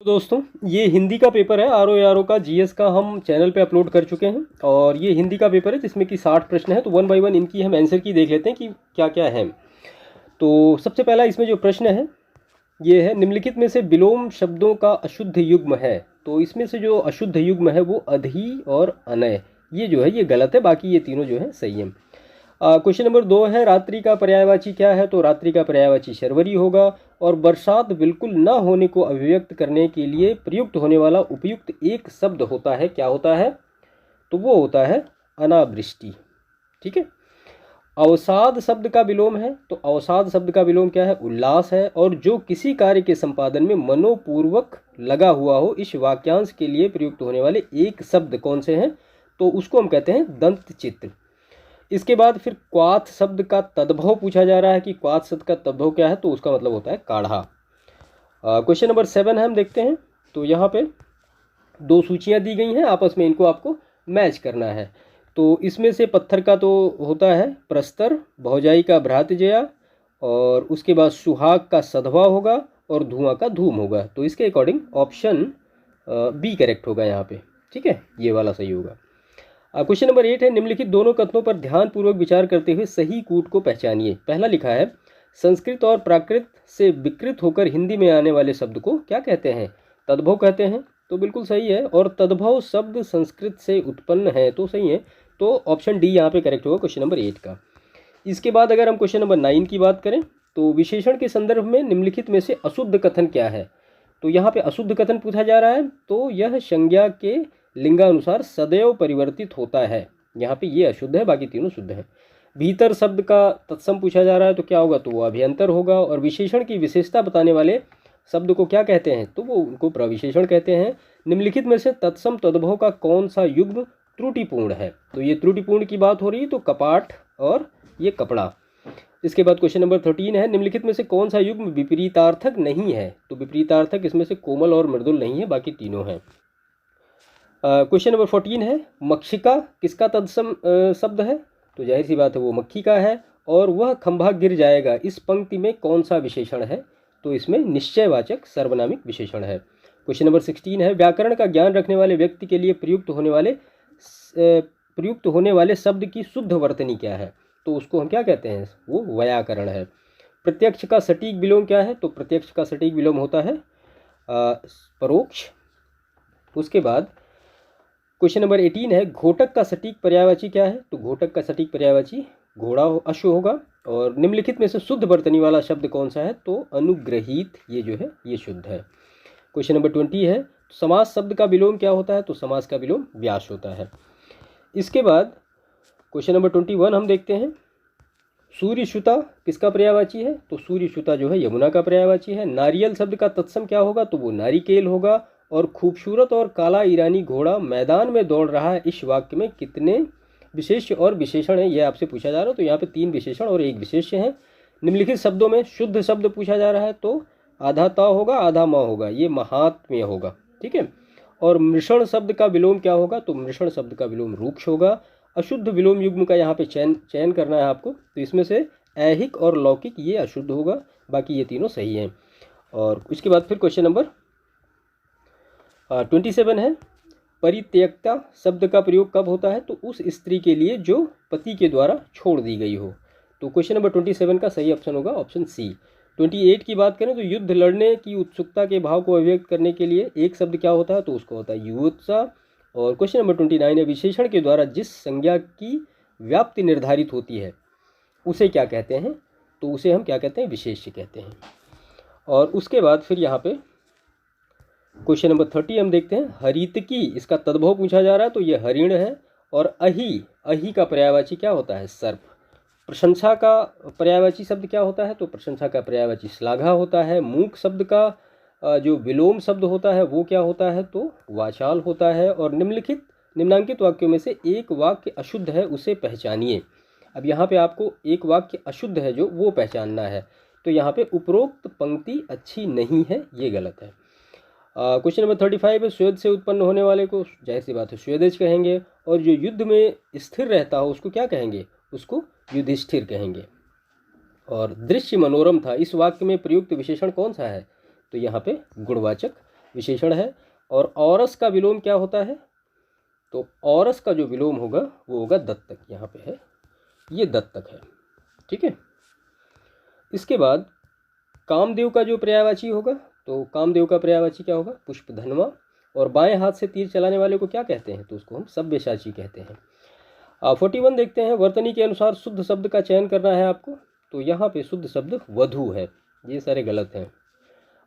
दोस्तों, ये हिंदी का पेपर है। आर ओ का जीएस का हम चैनल पे अपलोड कर चुके हैं और ये हिंदी का पेपर है जिसमें कि 60 प्रश्न है। तो वन बाय वन इनकी हम आंसर की देख लेते हैं कि क्या क्या है। तो सबसे पहला इसमें जो प्रश्न है ये है, निम्नलिखित में से विलोम शब्दों का अशुद्ध युग्म है। तो इसमें से जो अशुद्ध युग्म है वो अधि और अनय, ये जो है ये गलत है, बाकी ये तीनों जो है सही है। क्वेश्चन नंबर 2 है, रात्रि का पर्यायवाची क्या है। तो रात्रि का पर्यायवाची शर्वरी होगा। और बरसात बिल्कुल न होने को अभिव्यक्त करने के लिए प्रयुक्त होने वाला उपयुक्त एक शब्द होता है, क्या होता है? तो वो होता है अनावृष्टि। ठीक है। अवसाद शब्द का विलोम है। तो अवसाद शब्द का विलोम क्या है? उल्लास है। और जो किसी कार्य के संपादन में मनोपूर्वक लगा हुआ हो, इस वाक्यांश के लिए प्रयुक्त होने वाले एक शब्द कौन से हैं? तो उसको हम कहते हैं दंत चित्र। इसके बाद फिर क्वाथ शब्द का तद्भव पूछा जा रहा है कि क्वाथ शब्द का तद्भव क्या है। तो उसका मतलब होता है काढ़ा। क्वेश्चन नंबर 7 है, हम देखते हैं। तो यहाँ पे दो सूचियाँ दी गई हैं, आपस में इनको आपको मैच करना है। तो इसमें से पत्थर का तो होता है प्रस्तर, भौजाई का भ्रातृजया, और उसके बाद सुहाग का सधवा होगा और धुआं का धूम होगा। तो इसके अकॉर्डिंग ऑप्शन बी करेक्ट होगा यहाँ पे। ठीक है, ये वाला सही होगा। क्वेश्चन नंबर 8 है, निम्नलिखित दोनों कथनों पर ध्यानपूर्वक विचार करते हुए सही कूट को पहचानिए। पहला लिखा है, संस्कृत और प्राकृत से विकृत होकर हिंदी में आने वाले शब्द को क्या कहते हैं? तद्भव कहते हैं। तो बिल्कुल सही है। और तद्भव शब्द संस्कृत से उत्पन्न है, तो सही है। तो ऑप्शन डी यहाँ पे करेक्ट होगा क्वेश्चन नंबर 8 का। इसके बाद अगर हम क्वेश्चन नंबर 9 की बात करें, तो विशेषण के संदर्भ में निम्नलिखित में से अशुद्ध कथन क्या है? तो यहाँ पे अशुद्ध कथन पूछा जा रहा है। तो यह संज्ञा के लिंगानुसार सदैव परिवर्तित होता है। यहाँ पे ये अशुद्ध है, बाकी तीनों शुद्ध हैं। भीतर शब्द का तत्सम पूछा जा रहा है, तो क्या होगा? तो वो अभियंतर होगा। और विशेषण की विशेषता बताने वाले शब्द को क्या कहते हैं? तो वो उनको प्रविशेषण कहते हैं। निम्नलिखित में से तत्सम तद्भव का कौन सा युग्म त्रुटिपूर्ण है? तो ये त्रुटिपूर्ण की बात हो रही है, तो कपाट और ये कपड़ा। इसके बाद क्वेश्चन नंबर 13 है, निम्नलिखित में से कौन सा युग्म विपरीतार्थक नहीं है? तो विपरीतार्थक इसमें से कोमल और मृदुल नहीं है, बाकी तीनों हैं। क्वेश्चन नंबर 14 है, मक्षिका किसका तत्सम शब्द है? तो जाहिर सी बात है वो मक्खी का है। और वह खंभा गिर जाएगा, इस पंक्ति में कौन सा विशेषण है? तो इसमें निश्चयवाचक सर्वनामिक विशेषण है। क्वेश्चन नंबर 16 है, व्याकरण का ज्ञान रखने वाले व्यक्ति के लिए प्रयुक्त होने वाले शब्द की शुद्ध वर्तनी क्या है? तो उसको हम क्या कहते हैं? वो व्याकरण है। प्रत्यक्ष का सटीक विलोम क्या है? तो प्रत्यक्ष का सटीक विलोम होता है परोक्ष। उसके बाद क्वेश्चन नंबर 18 है, घोटक का सटीक पर्यायवाची क्या है? तो घोटक का सटीक पर्यायवाची घोड़ा अश्व होगा। और निम्नलिखित में से शुद्ध वर्तनी वाला शब्द कौन सा है? तो अनुग्रहित, ये जो है ये शुद्ध है। क्वेश्चन नंबर 20 है, समास शब्द का विलोम क्या होता है? तो समास का विलोम व्यास होता है। इसके बाद क्वेश्चन नंबर 21 हम देखते हैं, सूर्यश्रुता किसका पर्यायवाची है? तो सूर्यश्रुता जो है यमुना का पर्यायवाची है। नारियल शब्द का तत्सम क्या होगा? तो वो नारिकेल होगा। और खूबसूरत और काला ईरानी घोड़ा मैदान में दौड़ रहा है, इस वाक्य में कितने विशेष्य और विशेषण है? यह आपसे पूछा जा रहा है। तो यहाँ पे 3 विशेषण और 1 विशेष्य है। निम्नलिखित शब्दों में शुद्ध शब्द पूछा जा रहा है, तो आधा ता होगा, आधा माँ होगा, ये महात्म्य होगा। ठीक है। और मृषण शब्द का विलोम क्या होगा? तो मृषण शब्द का विलोम रूक्ष होगा। अशुद्ध विलोम युग्म का यहाँ पे चयन करना है आपको। तो इसमें से ऐहिक और लौकिक ये अशुद्ध होगा, बाकी ये तीनों सही हैं। और इसके बाद फिर क्वेश्चन नंबर 27 है, परित्यक्ता शब्द का प्रयोग कब होता है? तो उस स्त्री के लिए जो पति के द्वारा छोड़ दी गई हो। तो क्वेश्चन नंबर 27 का सही ऑप्शन होगा ऑप्शन सी। 28 की बात करें तो युद्ध लड़ने की उत्सुकता के भाव को अभिव्यक्त करने के लिए एक शब्द क्या होता है? तो उसको होता है युत्सा। और क्वेश्चन नंबर 29 है, विशेषण के द्वारा जिस संज्ञा की व्याप्ति निर्धारित होती है उसे क्या कहते हैं? तो उसे हम क्या कहते हैं? विशेष्य कहते हैं। और उसके बाद फिर यहाँ पे क्वेश्चन नंबर 30 हम देखते हैं, हरितकी इसका तद्भव पूछा जा रहा है। तो ये हरिण है। और अही का पर्यायवाची क्या होता है? सर्प। प्रशंसा का पर्यायवाची शब्द क्या होता है? तो प्रशंसा का पर्यायवाची श्लाघा होता है। मूक शब्द का जो विलोम शब्द होता है वो क्या होता है? तो वाचाल होता है। और निम्नांकित वाक्यों में से एक वाक्य अशुद्ध है, उसे पहचानिए। अब यहाँ पे आपको एक वाक्य अशुद्ध है जो वो पहचानना है। तो यहाँ पे उपरोक्त पंक्ति अच्छी नहीं है, ये गलत है। क्वेश्चन नंबर 35 है, स्वेद से उत्पन्न होने वाले को जाहिर सी बात है स्वेदेश कहेंगे। और जो युद्ध में स्थिर रहता हो उसको क्या कहेंगे? उसको युधिष्ठिर कहेंगे। और दृश्य मनोरम था, इस वाक्य में प्रयुक्त विशेषण कौन सा है? तो यहाँ पे गुणवाचक विशेषण है। और औरस का विलोम क्या होता है? तो औरस का जो विलोम होगा वो होगा दत्तक। यहाँ पे है, ये दत्तक है, ठीक है। इसके बाद कामदेव का जो पर्यायवाची होगा, तो कामदेव का पर्यायवाची क्या होगा? पुष्पधनवा। और बाएं हाथ से तीर चलाने वाले को क्या कहते हैं? तो उसको हम सव्यसाची कहते हैं। 41 देखते हैं, वर्तनी के अनुसार शुद्ध शब्द का चयन करना है आपको। तो यहाँ पे शुद्ध शब्द वधु है, ये सारे गलत हैं।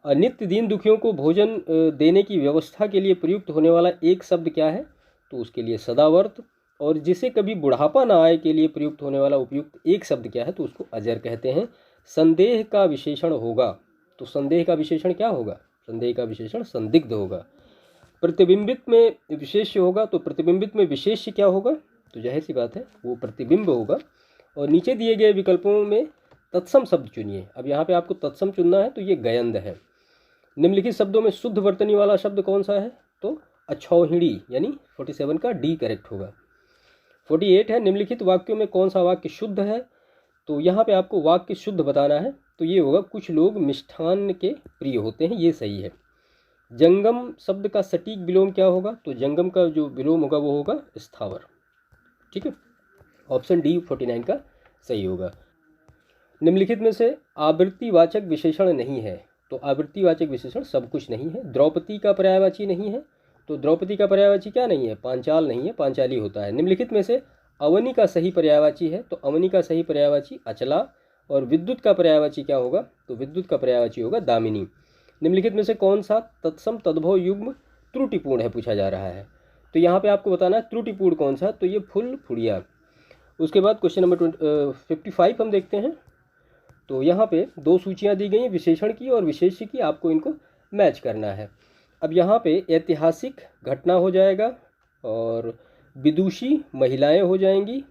नित्य दीन दुखियों को भोजन देने की व्यवस्था के लिए प्रयुक्त होने वाला एक शब्द क्या है? तो उसके लिए सदावर्त। और जिसे कभी बुढ़ापा ना आए के लिए प्रयुक्त होने वाला उपयुक्त एक शब्द क्या है? तो उसको अजर कहते हैं। संदेह का विशेषण होगा, तो संदेह का विशेषण क्या होगा? संदेह का विशेषण संदिग्ध होगा। प्रतिबिंबित में विशेष्य होगा, तो प्रतिबिंबित में विशेष्य क्या होगा? तो जाहिर सी बात है वो प्रतिबिंब होगा। और नीचे दिए गए विकल्पों में तत्सम शब्द चुनिए। अब यहाँ पे आपको तत्सम चुनना है, तो ये गयंद है। निम्नलिखित शब्दों में शुद्ध वर्तनी वाला शब्द कौन सा है? तो अछौहिणी, यानी 47 का डी करेक्ट होगा। 48 है, निम्नलिखित वाक्यों में कौन सा वाक्य शुद्ध है? तो यहाँ पे आपको वाक्य शुद्ध बताना है, तो ये होगा कुछ लोग मिष्ठान्न के प्रिय होते हैं, ये सही है। जंगम शब्द का सटीक विलोम क्या होगा? तो जंगम का जो विलोम होगा वो होगा स्थावर, ठीक है। ऑप्शन डी 49 का सही होगा। निम्नलिखित में से आवृत्तिवाचक विशेषण नहीं है, तो आवृत्तिवाचक विशेषण सब कुछ नहीं है। द्रौपदी का पर्यायवाची नहीं है, तो द्रौपदी का पर्यायवाची क्या नहीं है? पांचाल नहीं है, पांचाली होता है। निम्नलिखित में से अवनी का सही पर्यायवाची है, तो अवनी का सही पर्यायवाची अचला। और विद्युत का पर्यायवाची क्या होगा? तो विद्युत का पर्यायवाची होगा दामिनी। निम्नलिखित में से कौन सा तत्सम तद्भव युग्म त्रुटिपूर्ण है, पूछा जा रहा है। तो यहाँ पे आपको बताना है त्रुटिपूर्ण कौन सा, तो ये फुल फुड़िया। उसके बाद क्वेश्चन नंबर 55 हम देखते हैं। तो यहाँ पे दो सूचियाँ दी गई हैं, विशेषण की और विशेष्य की, आपको इनको मैच करना है। अब यहाँ पे ऐतिहासिक घटना हो जाएगा, और विदुषी महिलाएं हो जाएंगी,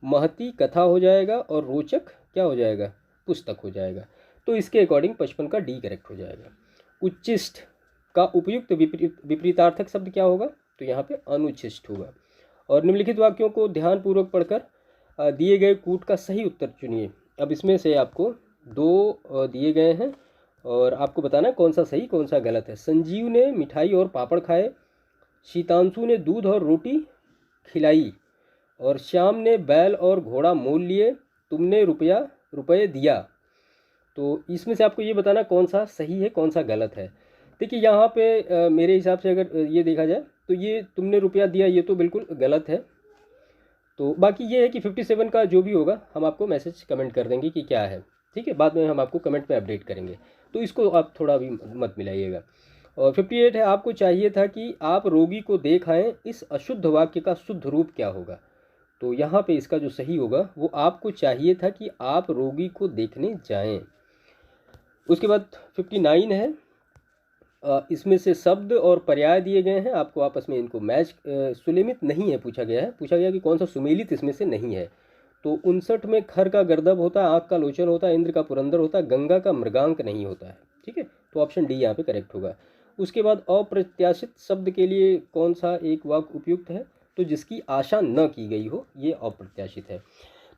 महती कथा हो जाएगा, और रोचक क्या हो जाएगा? पुस्तक हो जाएगा। तो इसके अकॉर्डिंग 55 का डी करेक्ट हो जाएगा। उच्चिष्ट का उपयुक्त विपरीतार्थक शब्द क्या होगा? तो यहाँ पे अनुच्छिष्ट होगा। और निम्नलिखित वाक्यों को ध्यानपूर्वक पढ़कर दिए गए कूट का सही उत्तर चुनिए। अब इसमें से आपको दो दिए गए हैं, और आपको बताना कौन सा सही कौन सा गलत है। संजीव ने मिठाई और पापड़ खाए, शीतांशु ने दूध और रोटी खिलाई, और श्याम ने बैल और घोड़ा मोल लिए, तुमने रुपये दिया। तो इसमें से आपको ये बताना कौन सा सही है कौन सा गलत है। देखिए यहाँ पे मेरे हिसाब से अगर ये देखा जाए तो ये तुमने रुपया दिया ये तो बिल्कुल गलत है। तो बाकी ये है कि 57 का जो भी होगा हम आपको मैसेज कमेंट कर देंगे कि क्या है, ठीक है। बाद में हम आपको कमेंट में अपडेट करेंगे, तो इसको आप थोड़ा भी मत मिलाइएगा। और 58 है, आपको चाहिए था कि आप रोगी को देख आएँ, इस अशुद्ध वाक्य का शुद्ध रूप क्या होगा? तो यहाँ पे इसका जो सही होगा वो आपको चाहिए था कि आप रोगी को देखने जाएं। उसके बाद 59 है, इसमें से शब्द और पर्याय दिए गए हैं, आपको आपस में इनको मैच सुलेमित नहीं है पूछा गया है, पूछा गया कि कौन सा सुमेलित इसमें से नहीं है। तो 59 में खर का गर्दभ होता है, आँख का लोचन होता है, इंद्र का पुरंदर होता है, गंगा का मृगांक नहीं होता है, ठीक है। तो ऑप्शन डी यहाँ पे करेक्ट होगा। उसके बाद अप्रत्याशित शब्द के लिए कौन सा एक वाक्य उपयुक्त है? तो जिसकी आशा न की गई हो, ये अप्रत्याशित है।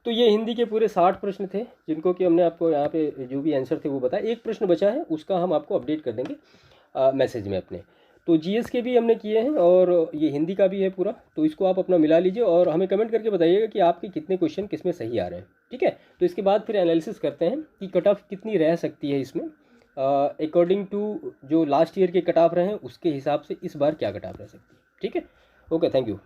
तो ये हिंदी के पूरे 60 प्रश्न थे, जिनको कि हमने आपको यहाँ पे जो भी आंसर थे वो बताया। एक प्रश्न बचा है, उसका हम आपको अपडेट कर देंगे मैसेज में अपने। तो जीएस के भी हमने किए हैं और ये हिंदी का भी है पूरा, तो इसको आप अपना मिला लीजिए और हमें कमेंट करके बताइएगा कि आपके कितने क्वेश्चन किस में सही आ रहे हैं, ठीक है। तो इसके बाद फिर एनालिसिस करते हैं कि कट ऑफ कितनी रह सकती है इसमें, अकॉर्डिंग टू जो लास्ट ईयर के कट ऑफ रहे हैं उसके हिसाब से इस बार क्या कट ऑफ रह सकती है, ठीक है। Okay, thank you.